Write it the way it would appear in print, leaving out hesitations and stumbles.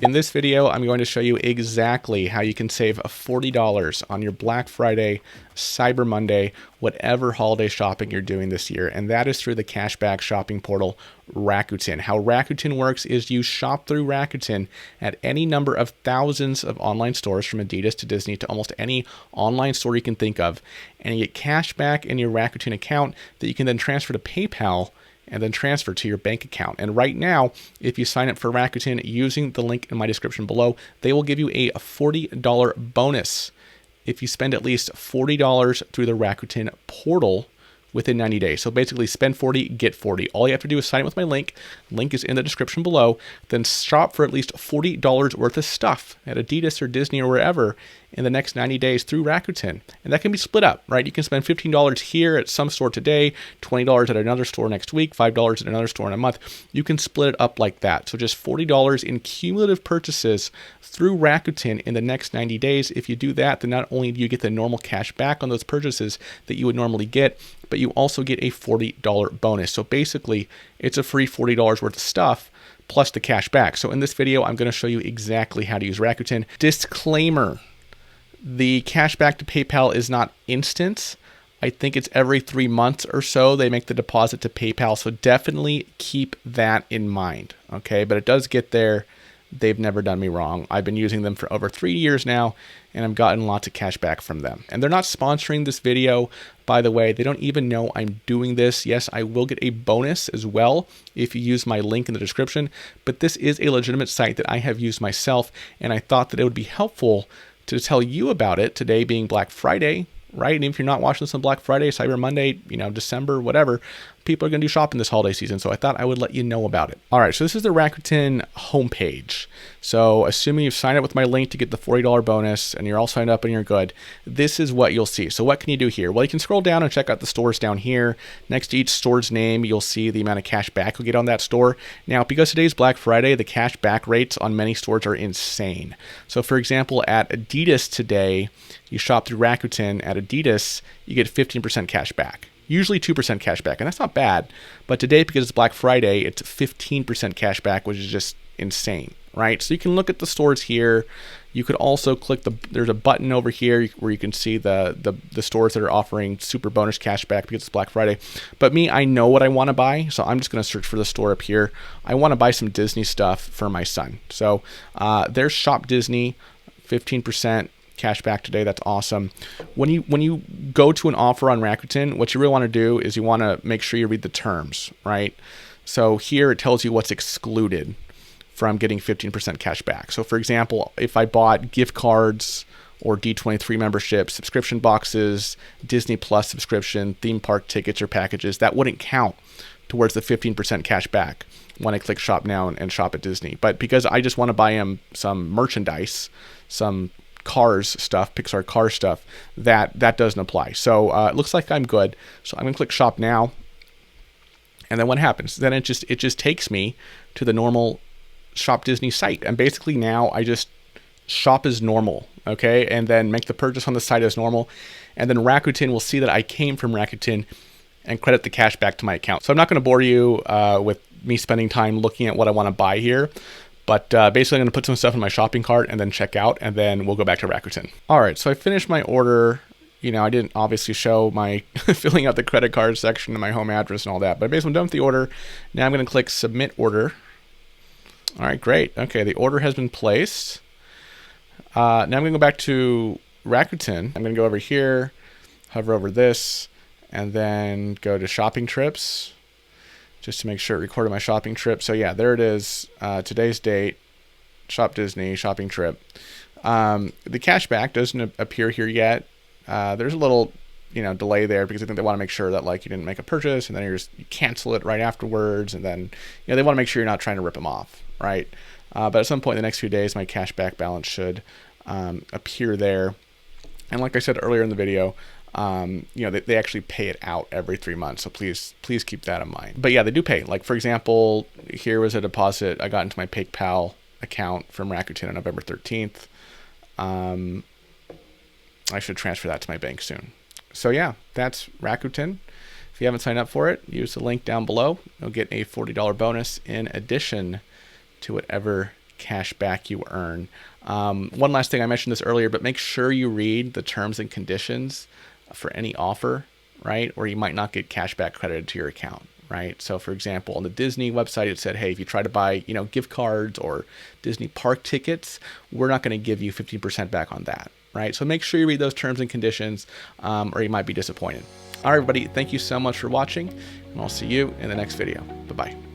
In this video, I'm going to show you exactly how you can save $40 on your Black Friday, Cyber Monday, whatever holiday shopping you're doing this year. And that is through the cashback shopping portal, Rakuten. How Rakuten works is you shop through Rakuten at any number of thousands of online stores, from Adidas to Disney to almost any online store you can think of, and you get cash back in your Rakuten account that you can then transfer to PayPal and then transfer to your bank account. And right now, if you sign up for Rakuten using the link in my description below, they will give you a $40 bonus if you spend at least $40 through the Rakuten portal within 90 days. So basically spend 40, get 40. All you have to do is sign up with my link. Link is in the description below. Then shop for at least $40 worth of stuff at Adidas or Disney or wherever in the next 90 days through Rakuten. And that can be split up, right? You can spend $15 here at some store today, $20 at another store next week, $5 at another store in a month. You can split it up like that. So just $40 in cumulative purchases through Rakuten in the next 90 days. If you do that, then not only do you get the normal cash back on those purchases that you would normally get, but you also get a $40 bonus. So basically, it's a free $40 worth of stuff plus the cash back. So in this video, I'm going to show you exactly how to use Rakuten. Disclaimer: the cash back to PayPal is not instant. I think it's every 3 months or so they make the deposit to PayPal. So definitely keep that in mind. Okay, but it does get there. They've never done me wrong. I've been using them for over 3 years now, and I've gotten lots of cash back from them. And they're not sponsoring this video, by the way. They don't even know I'm doing this. Yes, I will get a bonus as well if you use my link in the description, but this is a legitimate site that I have used myself, and I thought that it would be helpful to tell you about it, today being Black Friday, right? And if you're not watching this on Black Friday, Cyber Monday, December, whatever, people are going to do shopping this holiday season. So I thought I would let you know about it. All right, so this is the Rakuten homepage. So assuming you've signed up with my link to get the $40 bonus and you're all signed up and you're good, this is what you'll see. So what can you do here? Well, you can scroll down and check out the stores down here. Next to each store's name, you'll see the amount of cash back you'll get on that store. Now, because today's Black Friday, the cash back rates on many stores are insane. So for example, at Adidas today, you shop through Rakuten at Adidas, you get 15% cash back. Usually 2% cash back, and that's not bad. But today, because it's Black Friday, it's 15% cash back, which is just insane, right? So you can look at the stores here. You could also click there's a button over here where you can see the stores that are offering super bonus cash back because it's Black Friday. But me, I know what I want to buy, so I'm just going to search for the store up here. I want to buy some Disney stuff for my son. So there's Shop Disney, 15% cash back today. That's awesome. When you go to an offer on Rakuten, what you really want to do is you want to make sure you read the terms, right? So here it tells you what's excluded from getting 15% cash back. So for example, if I bought gift cards or D23 memberships, subscription boxes, Disney Plus subscription, theme park tickets or packages, that wouldn't count towards the 15% cash back when I click shop now and shop at Disney. But because I just want to buy him some merchandise, some Cars stuff, Pixar car stuff, that doesn't apply. So it looks like I'm good. So I'm gonna click shop now, and then what happens? Then it just takes me to the normal Shop Disney site, and basically now I just shop as normal, okay, and then make the purchase on the site as normal, and then Rakuten will see that I came from Rakuten and credit the cash back to my account. So I'm not going to bore you with me spending time looking at what I want to buy here. But basically, I'm going to put some stuff in my shopping cart and then check out, and then we'll go back to Rakuten. All right, so I finished my order. I didn't obviously show my filling out the credit card section and my home address and all that. But basically, I'm done with the order. Now I'm going to click Submit Order. All right, great. Okay, the order has been placed. Now I'm going to go back to Rakuten. I'm going to go over here, hover over this, and then go to Shopping Trips, just to make sure it recorded my shopping trip. So yeah, there it is. Today's date, Shop Disney, shopping trip. The cashback doesn't appear here yet. There's a little, delay there because I think they want to make sure that you didn't make a purchase and then you cancel it right afterwards. And then, they want to make sure you're not trying to rip them off, right? But at some point in the next few days, my cashback balance should appear there. And like I said earlier in the video, they actually pay it out every 3 months. So please keep that in mind. But yeah, they do pay. Like for example, here was a deposit I got into my PayPal account from Rakuten on November 13th. I should transfer that to my bank soon. So yeah, that's Rakuten. If you haven't signed up for it, use the link down below. You'll get a $40 bonus in addition to whatever cash back you earn. One last thing, I mentioned this earlier, but make sure you read the terms and conditions for any offer, right? Or you might not get cash back credited to your account, right? So for example, on the Disney website, it said, hey, if you try to buy, gift cards or Disney park tickets, we're not going to give you 15% back on that, right? So make sure you read those terms and conditions, or you might be disappointed. All right, everybody, thank you so much for watching, and I'll see you in the next video. Bye-bye.